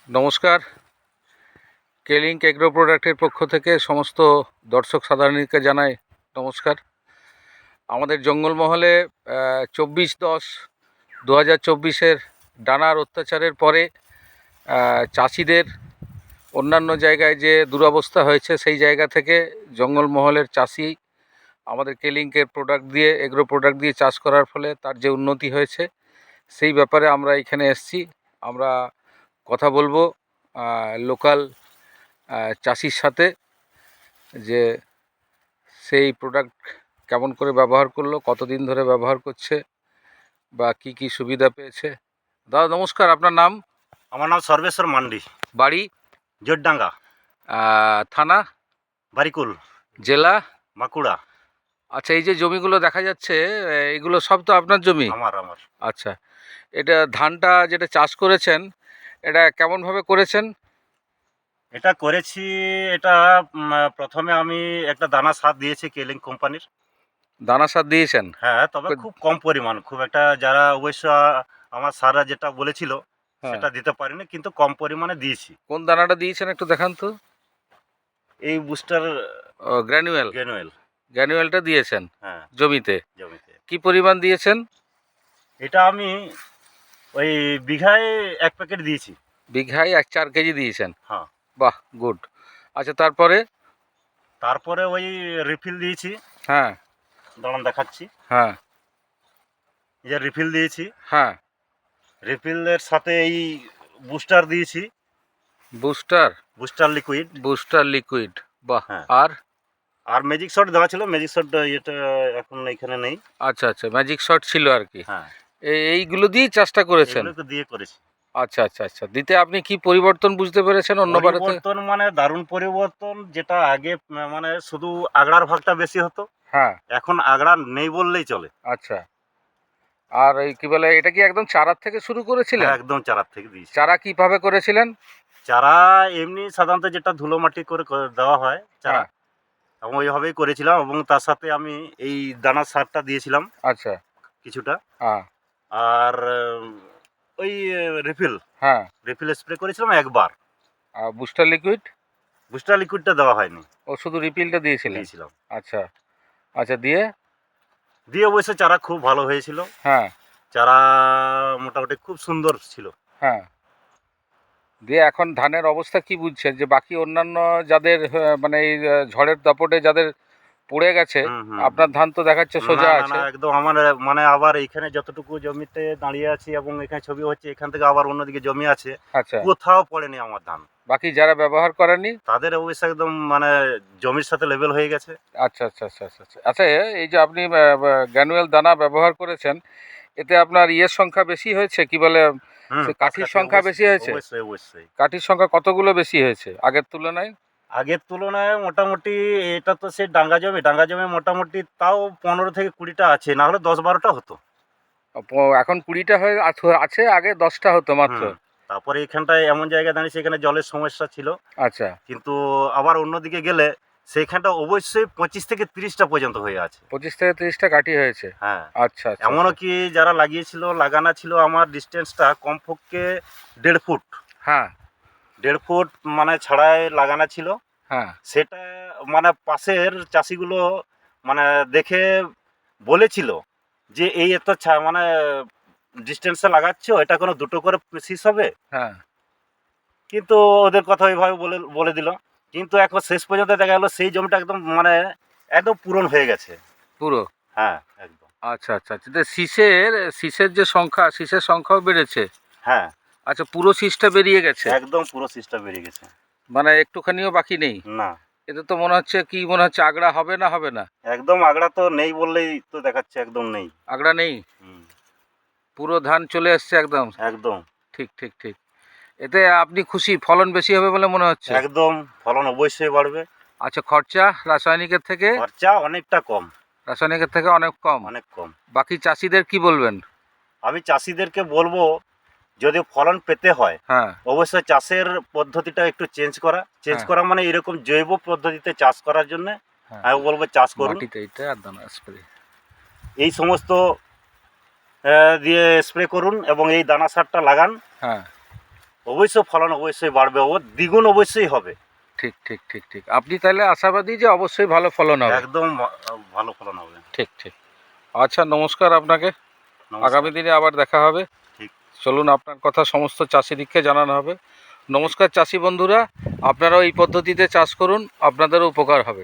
নমস্কার। কেলিঙ্ক এগ্রো প্রোডাক্টের পক্ষ থেকে সমস্ত দর্শক সাধারণকে জানাই নমস্কার। আমাদের জঙ্গলমহলে 24/10/2024 ডানার অত্যাচারের পরে চাষিদের অন্যান্য জায়গায় যে দুরবস্থা হয়েছে সেই জায়গা থেকে জঙ্গলমহলের চাষি আমাদের কেলিঙ্কের প্রোডাক্ট দিয়ে এগ্রো প্রোডাক্ট দিয়ে চাষ করার ফলে তার যে উন্নতি হয়েছে সেই ব্যাপারে আমরা এখানে এসেছি। আমরা কথা বলবো লোকাল চাষির সাথে, যে সেই প্রোডাক্ট কেমন করে ব্যবহার করলো, কতদিন ধরে ব্যবহার করছে বা কি কি সুবিধা পেয়েছে। দাদা নমস্কার, আপনার নাম? আমার নাম সর্বেশ্বর মান্ডি, বাড়ি? জোরডাঙ্গা, থানা? বারিকুল, জেলা? বাঁকুড়া। আচ্ছা, এই যে জমিগুলো দেখা যাচ্ছে এগুলো সব তো আপনার জমি? আমার আচ্ছা, এটা ধানটা যেটা চাষ করেছেন এটা কেমনভাবে করেছেন? এটা করেছি, এটা প্রথমে আমি একটা দানা সার দিয়েছি কেলিং কোম্পানির। দানা সার দিয়েছেন? হ্যাঁ, তবে খুব কম পরিমাণ, খুব একটা যারা অবশ্য আমার স্যাররা যেটা বলেছিল হ্যাঁ। সেটা দিতে পারিনি, কিন্তু কম পরিমাণে দিয়েছি। কোন দানাটা দিয়েছেন একটু দেখান তো। এই বুস্টার গ্র্যানুয়েল? গ্র্যানুয়েলটা দিয়েছেন? হ্যাঁ, জমিতে জমিতে। কি পরিমাণ দিয়েছেন? এটা আমি ওই বিঘায় 1 প্যাকেট দিয়েছি। বিঘায় 4 কেজি দিয়েছেন? হ্যাঁ। বাহ, গুড। আচ্ছা, তারপরে ওই রিফিল দিয়েছি। হ্যাঁ, দাঁড়ান দেখাচ্ছি। হ্যাঁ, এই যে রিফিল দিয়েছি, হ্যাঁ। রিফিলের সাথে এই বুস্টার দিয়েছি, বুস্টার লিকুইড। বাহ। হ্যাঁ। আর ম্যাজিক শট দেওয়া ছিল, ম্যাজিক শট এটা এখন এখানে নেই। আচ্ছা, ম্যাজিক শট ছিল আর কি। হ্যাঁ, এইগুলো দিয়ে চাষটা করেছেন? এগুলো তো দিয়ে করেছি। আচ্ছা। দিতে আপনি কি পরিবর্তন বুঝতে পেরেছেন অন্যবারে? পরিবর্তন মানে দারুণ পরিবর্তন। যেটা আগে মানে শুধু আগড়ার ভাগটা বেশি হতো, হ্যাঁ, এখন আগড়া নেই বললেই চলে। আচ্ছা। আর এই কি বলে, এটা কি একদম চারার থেকে শুরু করেছিলেন? হ্যাঁ, একদম চারার থেকে দিয়েছি। চারা কিভাবে করেছিলেন? চারা এমনি সাধারণত যেটা ধুলো মাটি করে দেওয়া হয় চারা, হ্যাঁ। এবং ওইভাবেই করেছিলাম, এবং তার সাথে আমি এই দানার সারটা দিয়েছিলাম আচ্ছা। কিছুটা। হ্যাঁ। আর ওই রিফিল হ্যাঁ। স্প্রে করেছিলাম একবার। আর বুস্টার লিকুইডটা দেওয়া হয়নি, ও শুধু রিপিলটা দিয়েছিলেন? দিয়েছিলাম। আচ্ছা, দিয়ে অবশ্য চারা খুব ভালো হয়েছিল। হ্যাঁ। চারা মোটামুটি খুব সুন্দর ছিল। হ্যাঁ। দিয়ে এখন ধানের অবস্থা কি বুঝছেন, যে বাকি অন্যান্য যাদের মানে এই ঝড়ের দাপটে যাদের পড়ে গেছে, আপনার ধান তো দেখাচ্ছে সোজা আছে? একদম আমার মানে আবার এখানে যতটুকু জমিতে দাঁড়িয়ে আছি এবং এখানে ছবি হচ্ছে, এখান থেকে আবার অন্যদিকে জমি আছে, আচ্ছা, কোথাও পড়েনি আমার ধান। বাকি যারা ব্যবহার করেনি তাদের অবশ্য একদম মানে জমির সাথে লেভেল হয়ে গেছে। আচ্ছা। আচ্ছা, এই যে আপনি গ্র্যানুয়েল দানা ব্যবহার করেছেন, এতে আপনার ইয়ের সংখ্যা বেশি হয়েছে, কি বলে, কাঠির সংখ্যা বেশি হয়েছে? অবশ্যই। কাঠির সংখ্যা কতগুলো বেশি হয়েছে আগের তুলনায়? মোটামুটি এটা তো সে ডাঙ্গা জমি মোটামুটি তাও 15 থেকে 20টা আছে, না হলে 10-12টা হতো। এখন 20টা হয়ে আছে, আগে 10টা হতো মাত্র। তারপরে এখানটায় এমন জায়গায় দাঁড়িয়ে, সেখানে জলের সমস্যা ছিল। আচ্ছা। কিন্তু আবার অন্যদিকে গেলে সেইখানটা অবশ্যই 25 থেকে 30টা পর্যন্ত হয়ে আছে। 25 থেকে 30টা কাঠি হয়েছে? হ্যাঁ। আচ্ছা। এমনও কি যারা লাগানো ছিল, আমার ডিস্টেন্সটা কমপক্ষে 1.5 ফুট। হ্যাঁ, 1.5 ফুট মানে ছাড়াই লাগানো ছিল। হ্যাঁ। সেটা মানে পাশের চাষিগুলো মানে দেখে বলেছিল যে এই এত মানে ডিস্টেন্সে লাগাচ্ছ, এটা কোনো 2টো করে পিস হবে। হ্যাঁ। কিন্তু ওদের কথা ওইভাবে বলে দিল। কিন্তু এখন শেষ পর্যন্ত দেখা গেল সেই জমিটা একদম মানে একদম পূরণ হয়ে গেছে পুরো? হ্যাঁ, একদম। আচ্ছা। তো শীষের যে সংখ্যা, শীষের সংখ্যাও বেড়েছে? হ্যাঁ। আচ্ছা, পুরো শীষটা বেরিয়ে গেছে? একদম পুরো শীষটা বেরিয়ে গেছে, মানে একটুখানিও বাকি নেই? না। এতে তো মনে হচ্ছে আগড়া হবে না? একদম আগড়া তো নেই বললেই তো দেখাচ্ছে, একদম নেই, আগড়া নেই। পুরো ধান চলে এসছে একদম? একদম। ঠিক। এতে আপনি খুশি? ফলন বেশি হবে বলে মনে হচ্ছে? একদম, ফলন অবশ্যই বাড়বে। আচ্ছা, খরচা রাসায়নিকের থেকে? খরচা অনেকটা কম। রাসায়নিকের থেকে অনেক কম? অনেক কম। বাকি চাষিদের কি বলবেন? আমি চাষিদেরকে বলবো, যদি ফলন পেতে হয়, হ্যাঁ, অবশ্যই চাষের পদ্ধতিটা একটু চেঞ্জ করা মানে এরকম জৈব পদ্ধতিতে চাষ করার জন্য আমি বলবো চাষ করুন। এই সমস্ত দিয়ে স্প্রে করুন এবং এই দানা সারটা লাগান। হ্যাঁ। অবশ্যই ফলন অবশ্যই বাড়বে, ও দ্বিগুণ অবশ্যই হবে। ঠিক ঠিক ঠিক ঠিক, আপনি তাহলে আশাবাদী যে অবশ্যই ভালো ফলন হবে। একদম ভালো ফলন হবে। ঠিক ঠিক। আচ্ছা, নমস্কার আপনাকে। নমস্কার। আগামী দিনে আবার দেখা হবে। ঠিক। চলুন, আপনার কথা সমস্ত চাষিদিককে জানানো হবে। নমস্কার চাষি বন্ধুরা, আপনারাও এই পদ্ধতিতে চাষ করুন, আপনাদেরও উপকার হবে।